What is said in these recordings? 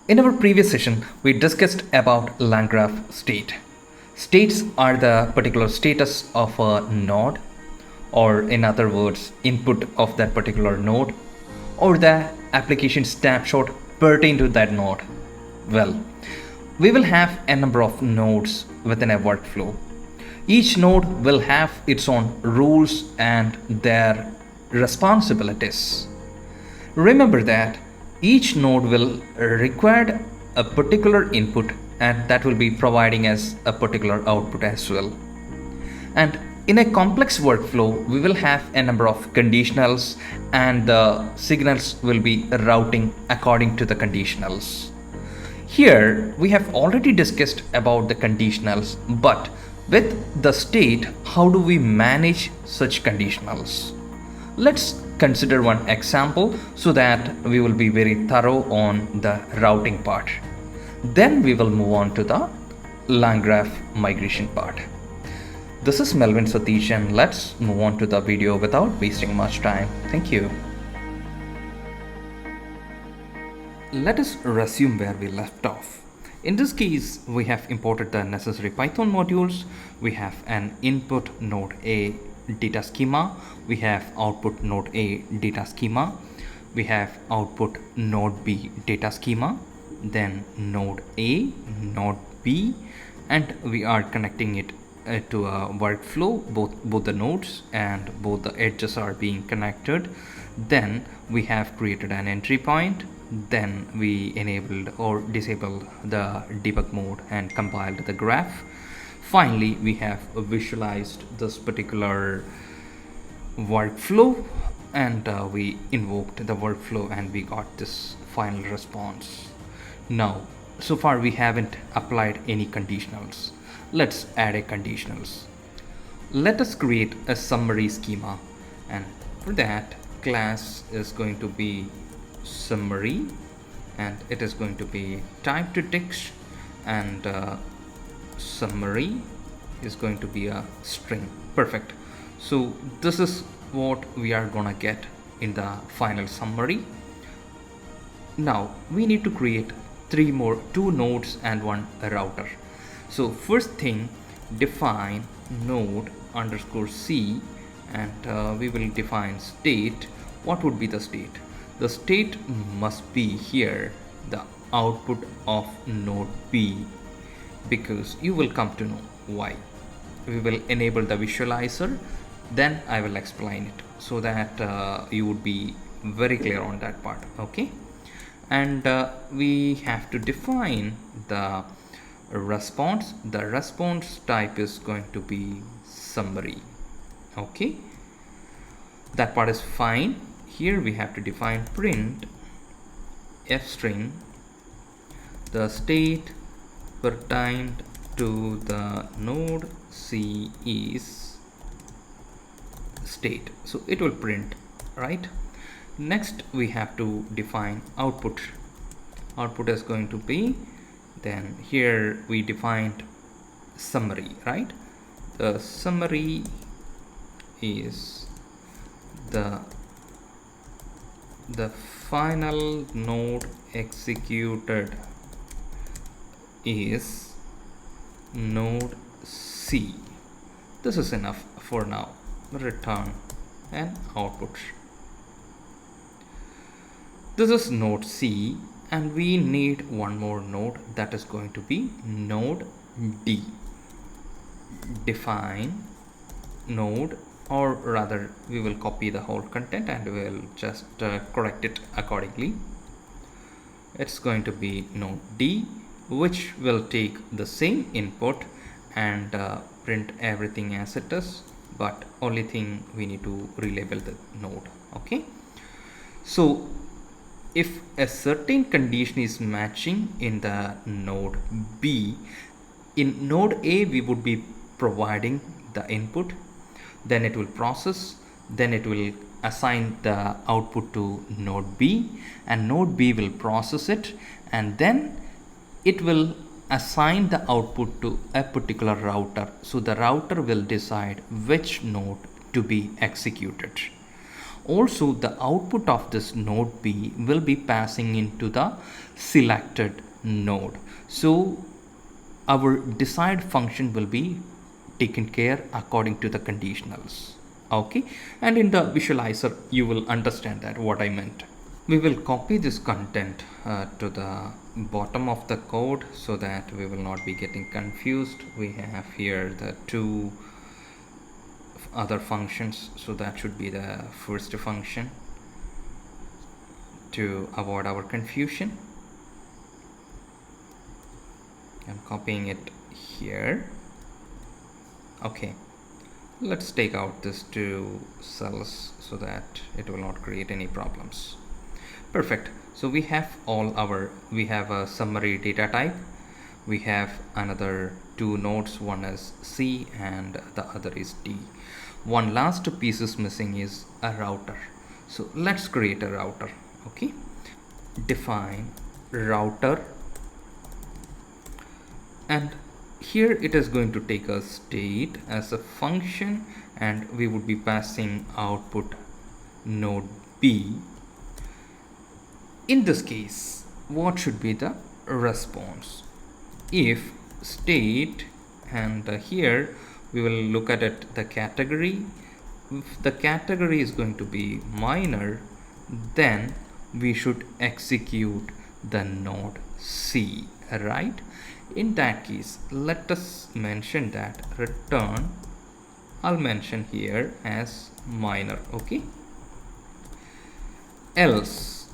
In our previous session, we discussed about LangGraph state. States are the particular status of a node, or in other words, input of that particular node, or the application snapshot pertain to that node. Well, we will have a number of nodes within a workflow. Each node will have its own rules and their responsibilities. Remember that each node will require a particular input and that will be providing us a particular output as well. And in a complex workflow, we will have a number of conditionals and the signals will be routing according to the conditionals. Here we have already discussed about the conditionals, but with the state, how do we manage such conditionals? Let's consider one example so that we will be very thorough on the routing part. Then we will move on to the LangGraph migration part. This is Melvin Satish and let's move on to the video without wasting much time. Thank you. Let us resume where we left off. In this case, we have imported the necessary Python modules. We have an input node A data schema. We have output node A data schema. We have output node B data schema. Then node A, node B, and we are connecting it to a workflow. Both the nodes and both the edges are being connected. Then we have created an entry point. Then we enabled or disabled the debug mode and compiled the graph. Finally, we have visualized this particular workflow and we invoked the workflow and we got this final response. Now, so far we haven't applied any conditionals. Let's add a conditionals. Let us create a summary schema, and for that class is going to be summary and it is going to be type to text, and summary is going to be a string. Perfect. So this is what we are gonna get in the final summary. Now we need to create two nodes and one router. So first thing, define node underscore C, and we will define state. What would be the state? The state must be here the output of node B, because you will come to know why. We will enable the visualizer, then I will explain it so that you would be very clear on that part. Okay, and we have to define the response. The response type is going to be summary. Okay, that part is fine. Here we have to define print f string. The state pertained to the node C is state, so it will print, right? Next we have to define output. Output is going to be, then here we defined summary, right? The summary is the final node executed is node C. This is enough for now. Return an output. This is node C, and we need one more node, that is going to be node D. Define node, or rather we will copy the whole content and we will just correct it accordingly. It's going to be node D, which will take the same input and print everything as it is, but only thing we need to relabel the node. Okay, so if a certain condition is matching in the node B, in node A we would be providing the input, then it will process, then it will assign the output to node B, and node B will process it, and then it will assign the output to a particular router. So the router will decide which node to be executed. Also, the output of this node B will be passing into the selected node. So our decide function will be taken care according to the conditionals. Okay, and in the visualizer you will understand that what I meant. We will copy this content to the bottom of the code so that we will not be getting confused. We have here the two other functions, so that should be the first function to avoid our confusion. I'm copying it here. Okay, let's take out these two cells so that it will not create any problems. Perfect. So we have we have a summary data type. We have another two nodes, one is C and the other is D. One last piece is missing is a router. So let's create a router. Okay, define router, and here it is going to take a state as a function, and we would be passing output node B. In this case, what should be the response? If state, and here we will look at it, the category. If the category is going to be minor, then we should execute the node C, right? In that case, let us mention that return, I'll mention here as minor. Okay, else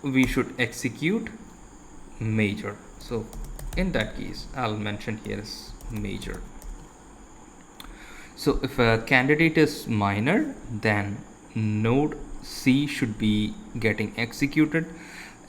we should execute major. So in that case, I'll mention here as major. So if a candidate is minor, then node C should be getting executed.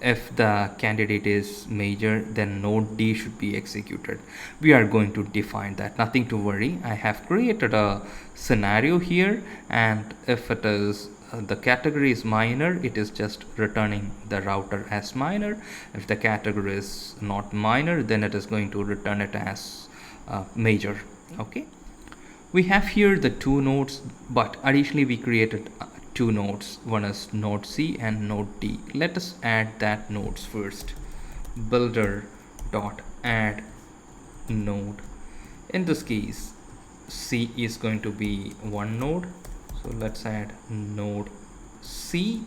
If the candidate is major, then node D should be executed. We are going to define that, nothing to worry. I have created a scenario here, and if it is the category is minor, it is just returning the router as minor. If the category is not minor, then it is going to return it as major. Okay, we have here the two nodes, but additionally we created two nodes. One is node C and node D. Let us add that nodes first. Builder dot add node. In this case, C is going to be one node, so let's add node C.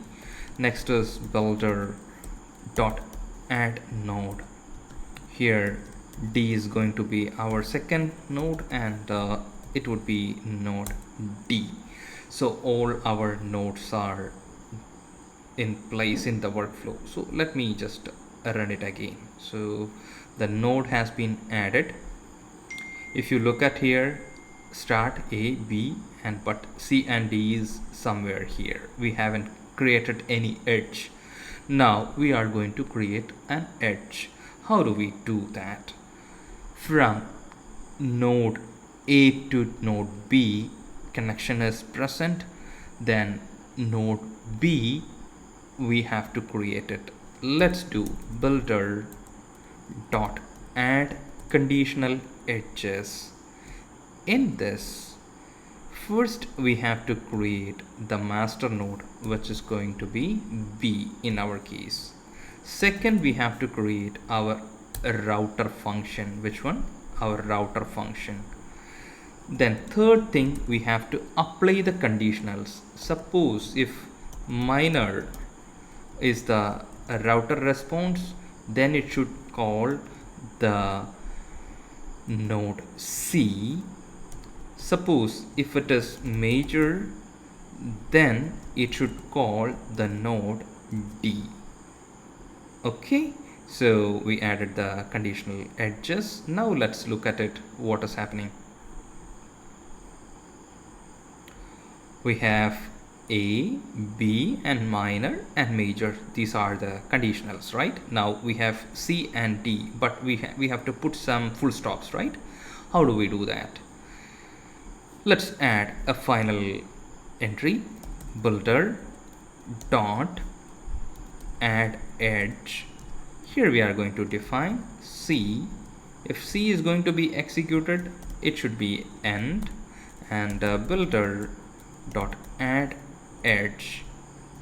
Next is builder dot add node. Here D is going to be our second node, and it would be node D. So all our nodes are in place in the workflow. So let me just run it again. So the node has been added. If you look at here, start A, B, and but C and D is somewhere here. We haven't created any edge. Now we are going to create an edge. How do we do that? From node A to node B, connection is present, then node B we have to create it. Let's do builder dot add conditional edges. In this, first we have to create the master node, which is going to be B in our case. Second, we have to create our router function. Which one? Our router function. Then third thing, we have to apply the conditionals. Suppose if minor is the router response, then it should call the node C. Suppose if it is major, then it should call the node D. Okay, so we added the conditional edges. Now let's look at it, what is happening. We have A, B, and minor and major. These are the conditionals, right? Now we have C and D, but we have to put some full stops, right? How do we do that? Let's add a final entry, builder dot add edge. Here we are going to define C. If C is going to be executed, it should be end, and builder dot add edge.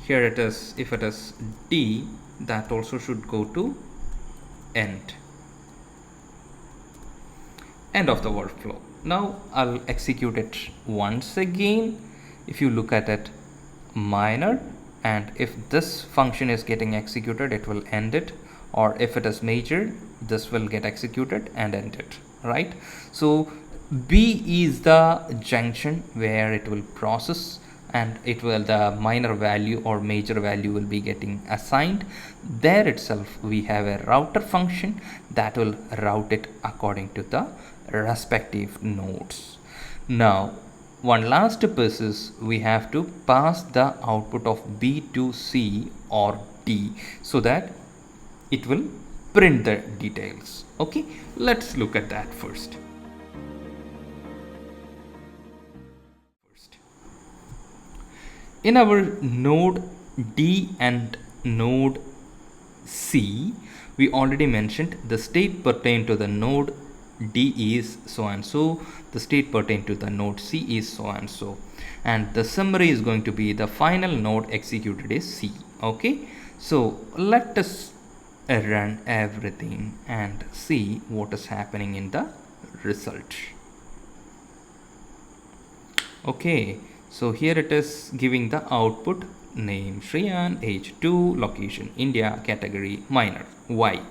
Here it is, if it is D, that also should go to end of the workflow. Now I'll execute it once again. If you look at it, minor, and if this function is getting executed, it will end it, or if it is major, this will get executed and end it, right? So B is the junction where it will process, and it will, the minor value or major value will be getting assigned. There itself we have a router function that will route it according to the respective nodes. Now one last step is we have to pass the output of B to C or D so that it will print the details. Okay, let's look at that first. In our node D and node C, we already mentioned the state pertained to the node D is so and so, the state pertained to the node C is so and so, and the summary is going to be the final node executed is C. Okay, so let us run everything and see what is happening in the result. Okay, so here it is giving the output: name Shriyan, age 2, location India, category minor. Why?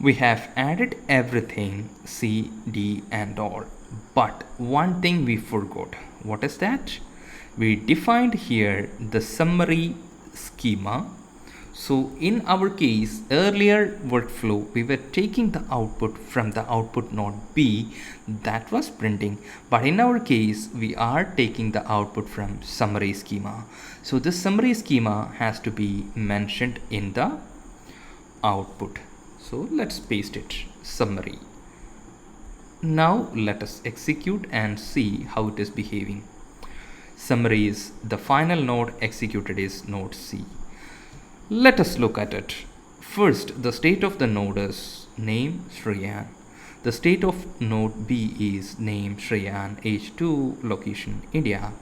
We have added everything, C, D and all, but one thing we forgot. What is that? We defined here the summary schema. So in our case, earlier workflow, we were taking the output from the output node B that was printing, but in our case we are taking the output from summary schema. So this summary schema has to be mentioned in the output. So let's paste it, summary. Now let us execute and see how it is behaving. Summary is the final node, executed is node C. Let us look at it. First, the state of the node is name Shriyan. The state of node B is name Shriyan, age 2, location India.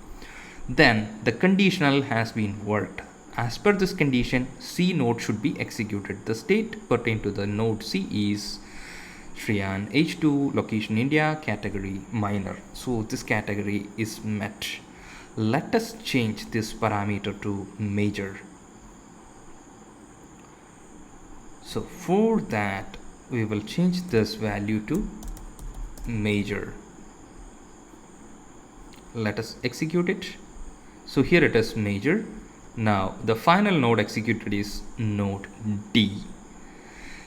Then the conditional has been worked. As per this condition, C node should be executed. The state pertaining to the node C is Shriyan, age 2, location India, category minor. So this category is met. Let us change this parameter to major. So for that, we will change this value to major. Let us execute it. So here it is major. Now the final node executed is node D.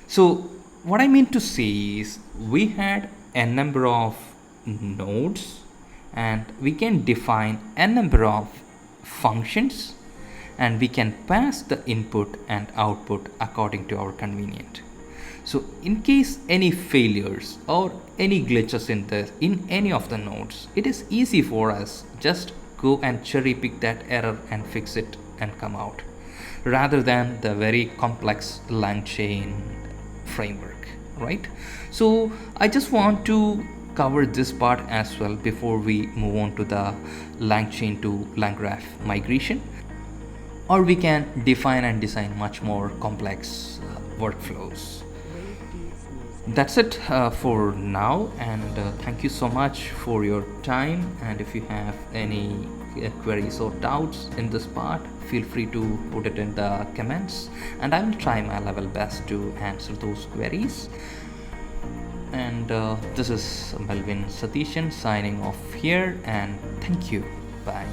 So what I mean to say is we had a number of nodes and we can define a number of functions, and we can pass the input and output according to our convenience. So in case any failures or any glitches in any of the nodes, it is easy for us just go and cherry pick that error and fix it and come out, rather than the very complex LangChain framework, right? So I just want to cover this part as well before we move on to the LangChain to LangGraph migration, or we can define and design much more complex workflows. That's it for now, and thank you so much for your time. And if you have any queries or doubts in this part, feel free to put it in the comments, and I will try my level best to answer those queries. And this is Melvin Satishan signing off here, and thank you. Bye.